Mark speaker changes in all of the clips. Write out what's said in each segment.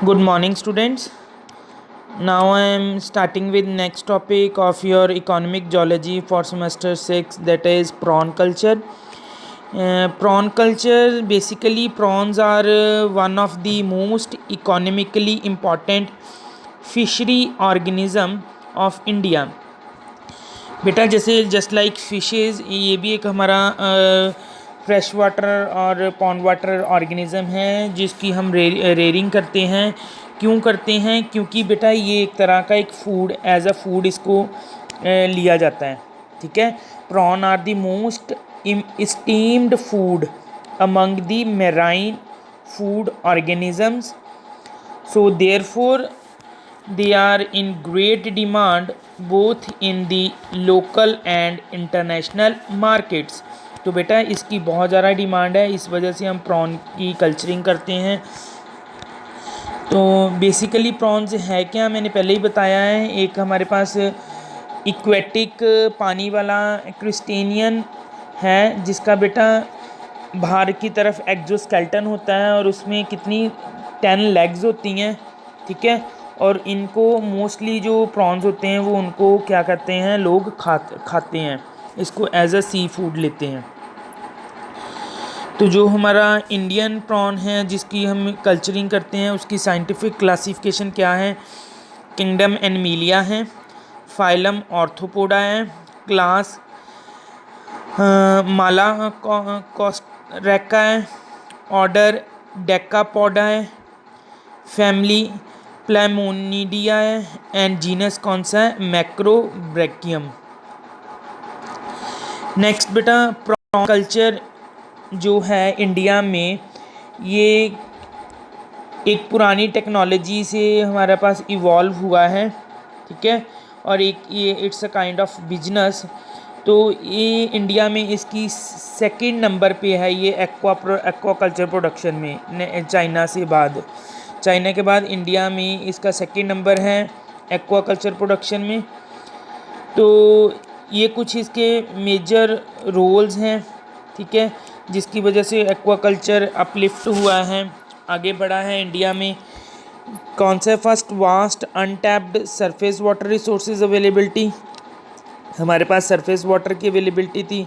Speaker 1: Good morning, students. Now I am starting with next topic of your economic geology for semester 6, that is prawn culture. Prawn culture, basically prawns are one of the most economically important fishery organism of India. बेटा जैसे just like fishes ये भी एक हमारा fresh water और pond water organism है जिसकी हम रेयरिंग करते हैं। क्यों करते हैं? क्योंकि बेटा ये एक तरह का एक फूड एज अ फूड इसको लिया जाता है। ठीक है। Prawn are the most esteemed food among the marine food organisms, so therefore they are in great demand both in the local and international markets। तो बेटा इसकी बहुत ज़्यादा डिमांड है, इस वजह से हम प्रॉन की कल्चरिंग करते हैं। तो बेसिकली प्रॉन्स है क्या, मैंने पहले ही बताया है। एक हमारे पास इक्वेटिक पानी वाला क्रिस्टेनियन है जिसका बेटा बाहर की तरफ एक्जोस्केल्टन होता है और उसमें कितनी 10 लेग्स होती हैं। ठीक है। और इनको मोस्टली जो प्रॉन्स होते हैं वो उनको क्या करते हैं, लोग खाते हैं, इसको एज अ सी फूड लेते हैं। तो जो हमारा इंडियन प्रॉन है जिसकी हम कल्चरिंग करते हैं उसकी साइंटिफिक क्लासिफिकेशन क्या है? किंगडम एनिमिलिया है, फाइलम ऑर्थोपोडा है, क्लास माला कॉस्ट्रेका है, ऑर्डर डेकापोडा है, फैमिली प्लैमोनिडिया है एंड जीनस कौन सा है? मैक्रोब्रैकियम। नेक्स्ट बेटा प्रॉन कल्चर जो है इंडिया में ये एक पुरानी टेक्नोलॉजी से हमारे पास इवॉल्व हुआ है। ठीक है। और एक ये it's a kind of business. तो ये इंडिया में इसकी सेकंड नंबर पे है ये एक्वा कल्चर प्रोडक्शन में, चाइना से बाद। चाइना के बाद इंडिया में इसका सेकंड नंबर है एक्वा कल्चर प्रोडक्शन में। तो ये कुछ इसके मेजर रोल्स हैं। ठीक है। जिसकी वजह से एक्वा कल्चर अपलिफ्ट हुआ है, आगे बढ़ा है इंडिया में। कौन सा? First, vast untapped surface water resources availability, हमारे पास सरफेस वाटर की अवेलेबिलिटी थी।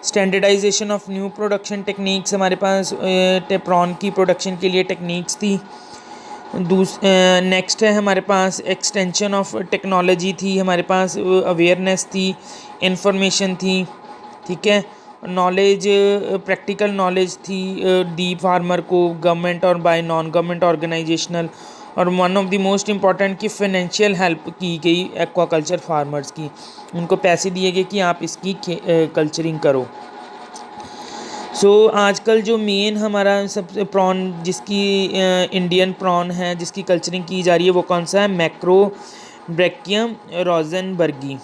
Speaker 1: Standardisation of new production techniques, हमारे पास प्रॉन की प्रोडक्शन के लिए टेक्निक्स थी। नेक्स्ट है हमारे पास एक्सटेंशन ऑफ टेक्नोलॉजी थी, हमारे पास अवेयरनेस थी, इंफॉर्मेशन थी। ठीक है। नॉलेज, प्रैक्टिकल नॉलेज थी दी फार्मर को, गवर्नमेंट और बाय नॉन गवर्नमेंट ऑर्गेनाइजेशनल। और one of the most important की फाइनेंशियल हेल्प की गई एक्वाकल्चर फार्मर्स की, उनको पैसे दिए गए कि आप इसकी कल्चरिंग करो। आजकल जो मेन हमारा सबसे प्रॉन जिसकी इंडियन प्रॉन है जिसकी कल्चरिंग की जा रही है वो कौन सा है? मैक्रोब्रैकियम रोज़नबर्गी।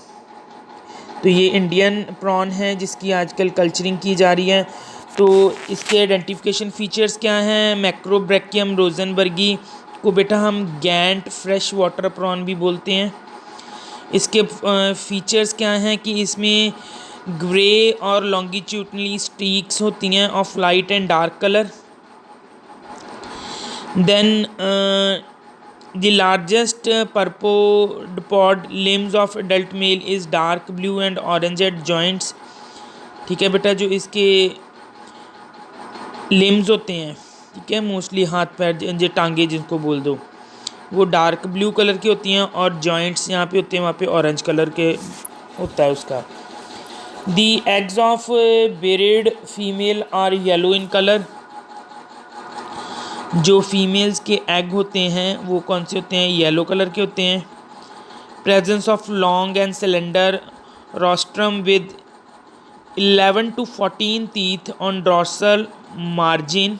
Speaker 1: तो ये इंडियन प्रॉन है जिसकी आजकल कल्चरिंग की जा रही है। तो इसके आइडेंटिफिकेशन फीचर्स क्या हैं? मैक्रोब्रैकियम रोज़नबर्गी को बेटा हम गैंट फ्रेश वाटर प्रॉन भी बोलते हैं। इसके फीचर्स क्या हैं कि इसमें ग्रे और लॉन्गिट्यूडनली स्ट्रीक्स होती हैं of light and dark colour. Then the largest purpod limbs of adult male is dark blue and orange at joints। ठीक है बेटा, जो इसके लिम्स होते हैं, ठीक है, मोस्टली हाथ पैर जो टांगे जिनको बोल दो, वो डार्क ब्लू कलर की होती हैं और जॉइंट्स यहाँ पे होते हैं, वहाँ पे ऑरेंज कलर के होता है उसका। The eggs of berried female are yellow in colour. जो फीमेल्स के एग होते हैं वो कौन से होते हैं? येलो कलर के होते हैं। Presence of long and cylinder rostrum with 11 to 14 teeth on dorsal margin.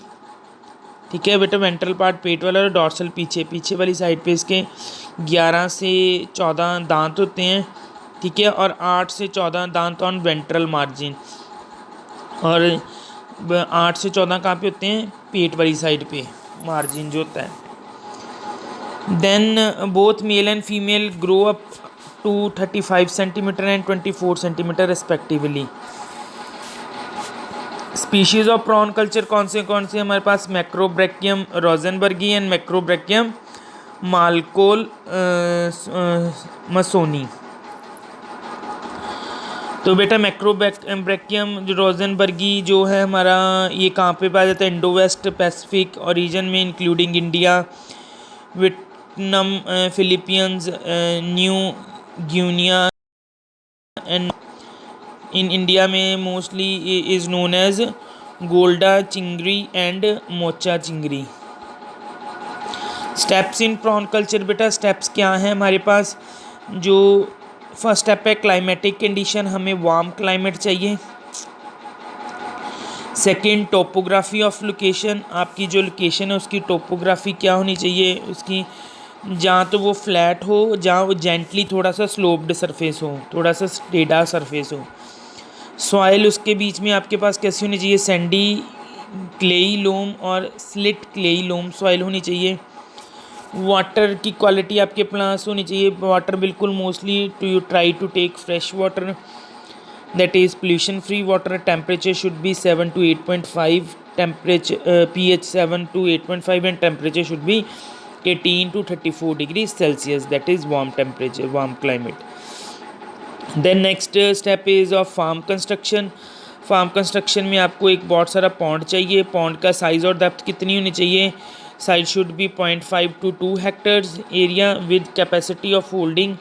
Speaker 1: ठीक है बेटा, वेंट्रल पार्ट पेट वाला और डॉर्सल पीछे वाली साइड पे इसके 11 से 14 दांत होते हैं। ठीक है। और 8 से 14 दांत ऑन वेंट्रल मार्जिन, और 8 से 14 कहाँ पे होते हैं? पेट वाली साइड पे मार्जिन जो होता है। Then both male and female grow up to 35 centimetre and 24 centimetre respectively. Species of prawn culture कौन से हमारे पास? मैक्रोब्रैकियम रोजेनबर्गी एंड मैक्रोब्रैकियम मालकोल मसोनी। तो बेटा मैक्रोब्रैकियम रोजेनबर्गी जो है हमारा, ये कहाँ पे पाया जाता है? इंडो वेस्ट पैसिफिक और रीजन में, including India, Vietnam, Philippines, New Guinea and in India में mostly is known as golda chingri and mocha chingri. Steps in prawn culture बेटा, स्टेप्स क्या हैं हमारे पास? जो फर्स्ट स्टेप है क्लाइमेटिक कंडीशन, हमें वार्म क्लाइमेट चाहिए। सेकंड टोपोग्राफी ऑफ लोकेशन, आपकी जो लोकेशन है उसकी टोपोग्राफी क्या होनी चाहिए? उसकी जहाँ तो वो फ्लैट हो, जहाँ वो जेंटली थोड़ा सा स्लोप्ड सरफेस हो, थोड़ा सा टेढ़ा सरफेस हो। सॉइल उसके बीच में आपके पास कैसी होनी चाहिए? सैंडी क्लेई लोम और स्लिट क्लेई लोम सॉइल होनी चाहिए। वाटर की क्वालिटी आपके पास होनी चाहिए, वाटर बिल्कुल mostly to you try to take fresh water, that is pollution free water. Temperature should be 7 to 8.5, temperature pH 7 to 8.5 and temperature should be 18 to 34 degree Celsius, that is warm temperature, warm climate. Then next step is of farm construction. Farm construction में आपको एक बहुत सारा pond चाहिए। Pond का size और depth कितनी होनी चाहिए? Size should be 0.5 to 2 hectares, area with capacity of holding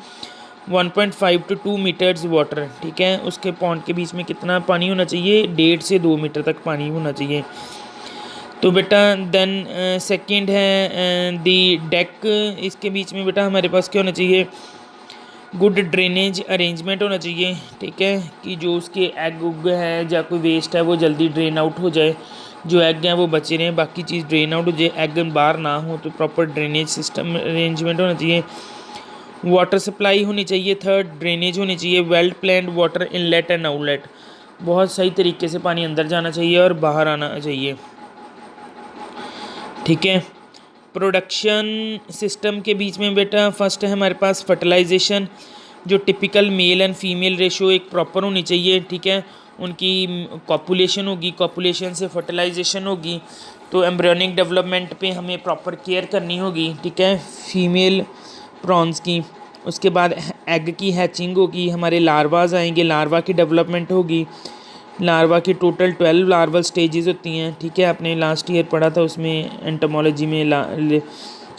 Speaker 1: 1.5 to 2 metres water. ठीक है, उसके पॉन्ड के बीच में कितना पानी होना चाहिए? 1.5 से 2 मीटर तक पानी होना चाहिए। तो बेटा देन सेकंड है दी डेक, इसके बीच में बेटा हमारे पास क्या होना चाहिए? गुड ड्रेनेज अरेंजमेंट होना चाहिए। ठीक है, कि जो उसके एग उग है या कोई वेस्ट है वो जल्दी ड्रेन आउट हो जाए, जो एग हैं वो बचे रहें, बाकी चीज़ ड्रेन आउट हो जाए, एग बाहर ना हो। तो प्रॉपर ड्रेनेज सिस्टम अरेंजमेंट होना चाहिए। वाटर सप्लाई होनी चाहिए। थर्ड, ड्रेनेज होनी चाहिए। Well planned water inlet and outlet, बहुत सही तरीके से पानी अंदर जाना चाहिए और बाहर आना चाहिए। ठीक है, प्रोडक्शन सिस्टम के बीच में बेटा फर्स्ट है हमारे पास फर्टिलाइजेशन, जो typical mail and female ratio एक प्रॉपर होनी चाहिए। ठीक है, उनकी कॉपुलेशन होगी, कॉपुलेशन से फर्टिलाइजेशन होगी। तो एम्ब्रियोनिक डेवलपमेंट पे हमें प्रॉपर केयर करनी होगी। ठीक है, फीमेल प्रॉन्स की। उसके बाद एग की हैचिंग होगी, हमारे लार्वाज आएंगे, लार्वा की डेवलपमेंट होगी। लार्वा की टोटल 12 लार्वल स्टेजेस होती हैं। ठीक है, आपने लास्ट ईयर पढ़ा था उसमें एंटोमोलॉजी में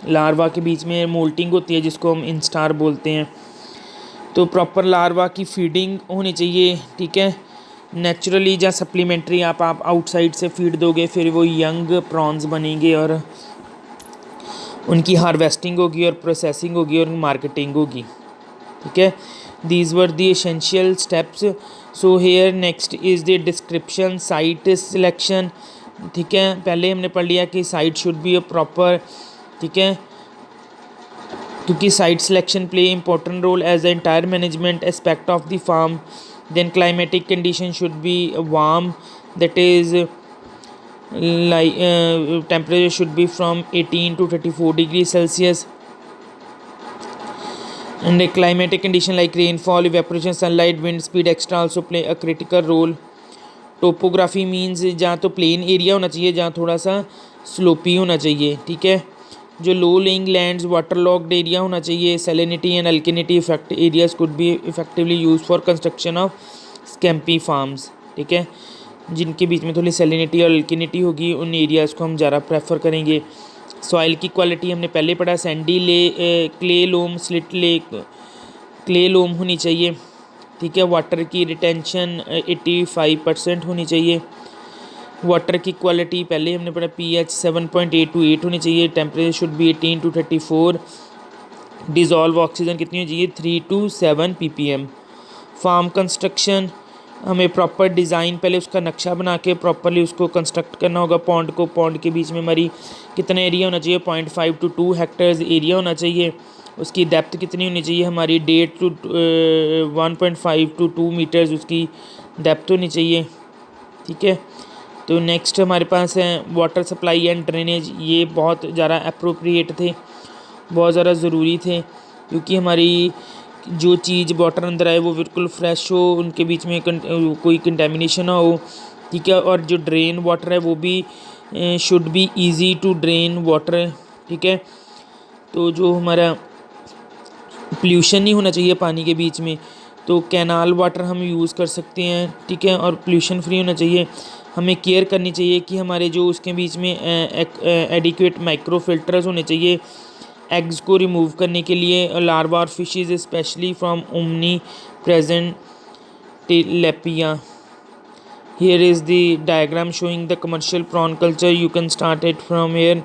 Speaker 1: लार्वा के बीच में मोल्टिंग होती है जिसको हम इंस्टार बोलते हैं। तो प्रॉपर लार्वा की फीडिंग होनी चाहिए। ठीक है, नेचुरली या सप्लीमेंट्री आप आउटसाइड से फीड दोगे फिर वो यंग प्रॉन्स बनेंगे और उनकी हार्वेस्टिंग होगी और प्रोसेसिंग होगी और मार्केटिंग होगी। ठीक है, these were the essential steps. So here next is the description, site selection. ठीक है, पहले हमने पढ़ लिया कि site should be a proper. ठीक है, क्योंकि site selection play important role as the entire management aspect of the farm. Then climatic condition should be warm, that is temperature should be from 18 to 34 degrees Celsius, and a climatic condition like rainfall, evaporation, sunlight, wind speed, extra also play a critical role. Topography means जहाँ तो plain area होना चाहिए, जहाँ थोड़ा सा sloppy होना चाहिए। ठीक है, जो low lying lands, water locked area होना चाहिए। Salinity and alkalinity effect areas could be effectively use for construction of scampi farms. ठीक है, जिनके बीच में थोड़ी सैलिनिटी और अल्किनिटी होगी उन एरियाज़ को हम ज़्यादा प्रेफर करेंगे। सॉइल की क्वालिटी हमने पहले पढ़ा, सैंडी क्ले लोम, स्लिट क्ले लोम होनी चाहिए। ठीक है, वाटर की रिटेंशन 85% होनी चाहिए। वाटर की क्वालिटी पहले हमने पढ़ा, pH 7.8 to 8 होनी चाहिए। Temperature should be 18 to 34। Dissolve oxygen कितनी होनी चाहिए? 3 to 7 ppm। फार्म कंस्ट्रक्शन, हमें प्रॉपर डिज़ाइन पहले उसका नक्शा बना के प्रॉपरली उसको कंस्ट्रक्ट करना होगा। पॉन्ड को, पॉन्ड के बीच में हमारी कितना एरिया होना चाहिए? 0.5 to 2 हेक्टर्स एरिया होना चाहिए। उसकी डेप्थ कितनी होनी चाहिए? हमारी 1.5 to 2 मीटर्स उसकी डेप्थ होनी चाहिए। ठीक है, तो नेक्स्ट हमारे पास है वाटर सप्लाई एंड ड्रेनेज। ये बहुत ज़्यादा अप्रोप्रिएट थे, बहुत ज़्यादा ज़रूरी थे, क्योंकि हमारी जो चीज़ वाटर अंदर आए वो बिल्कुल फ्रेश हो, उनके बीच में कोई कंटेमिनेशन ना हो। ठीक है। और जो ड्रेन वाटर है वो भी should be easy to drain water, ठीक है। तो जो हमारा पोल्यूशन नहीं होना चाहिए पानी के बीच में, तो कैनाल वाटर हम यूज़ कर सकते हैं, ठीक है। और पोल्यूशन फ्री होना चाहिए। हमें केयर करनी चाहिए कि हमारे जो उसके बीच में एडिक्वेट माइक्रो फिल्टर्स होने चाहिए एग्स को रिमूव करने के लिए। लार्वा और fishes specially from omni present tilapia. Here is the diagram showing the commercial prawn culture. You can start it from here.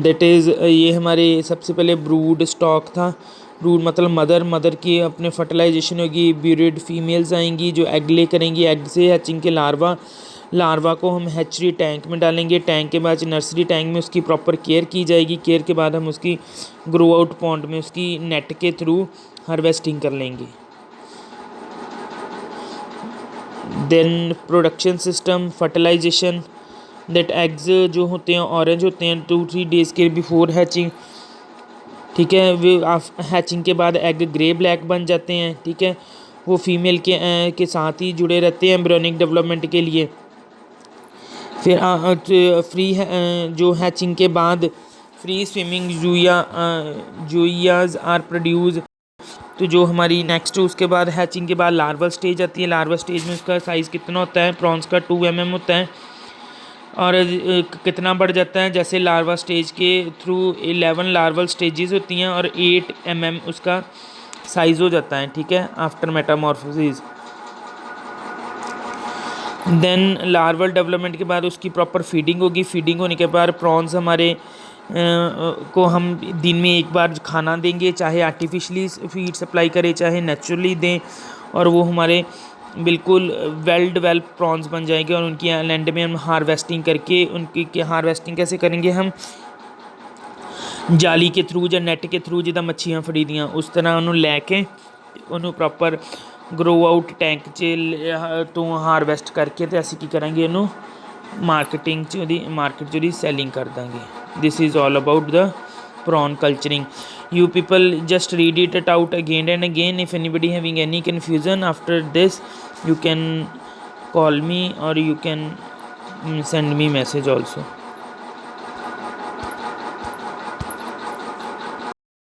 Speaker 1: That is ये हमारे सबसे पहले ब्रूड स्टॉक था। ब्रूड मतलब मदर की अपने फर्टिलाइजेशन होगी, ब्यूरिड फीमेल्स आएंगी जो एग ले करेंगी, एग से हैचिंग के लार्वा को हम हैचरी टैंक में डालेंगे। टैंक के बाद नर्सरी टैंक में उसकी प्रॉपर केयर की जाएगी। केयर के बाद हम उसकी ग्रो आउट पॉन्ड में उसकी नेट के थ्रू हार्वेस्टिंग कर लेंगे। Then production system, fertilisation, that eggs जो होते हैं ऑरेंज होते हैं 2-3 डेज़ के बिफोर हैचिंग, ठीक है। वे हैचिंग के बाद एग ग्रे ब्लैक बन जाते हैं, ठीक है। वो फीमेल के साथ ही जुड़े रहते हैं एम्ब्रियोनिक डेवलपमेंट के लिए। फिर फ्री जो हैचिंग के बाद फ्री स्विमिंग जूयाज आर प्रोड्यूस। तो जो हमारी नेक्स्ट उसके बाद हैचिंग के बाद लार्वल स्टेज आती है। लार्वल स्टेज में उसका साइज़ कितना होता है, प्रॉन्स का 2 mm होता है। और कितना बढ़ जाता है, जैसे लार्वा स्टेज के थ्रू 11 लार्वल स्टेजेस होती हैं और 8 mm उसका साइज़ हो जाता है, ठीक है, after metamorphosis. Then larval development के बाद उसकी प्रॉपर फीडिंग होगी। फीडिंग होने के बाद प्रॉन्स हमारे को हम दिन में एक बार खाना देंगे, चाहे आर्टिफिशली फीड सप्लाई करें चाहे नेचुरली दें, और वो हमारे बिल्कुल वेल डेवलप प्रॉन्स बन जाएंगे। और उनकी लैंड में हम हार्वेस्टिंग करके उनकी हार्वेस्टिंग कैसे करेंगे, हम जाली के थ्रू या नैट के थ्रू जिदा मच्छियाँ फड़ी दियाँ उस तरह उन्होंने लैके उन्होंने प्रॉपर ग्रो आउट टैंक च तो हार्वेस्ट करके तो असी की करेंगे उन्होंने मार्केटिंग मार्केट च सैलिंग कर देंगे। This is all about the prawn culturing. You people just read it out again and again. If anybody having any confusion after this, you can call me or you can send me message also.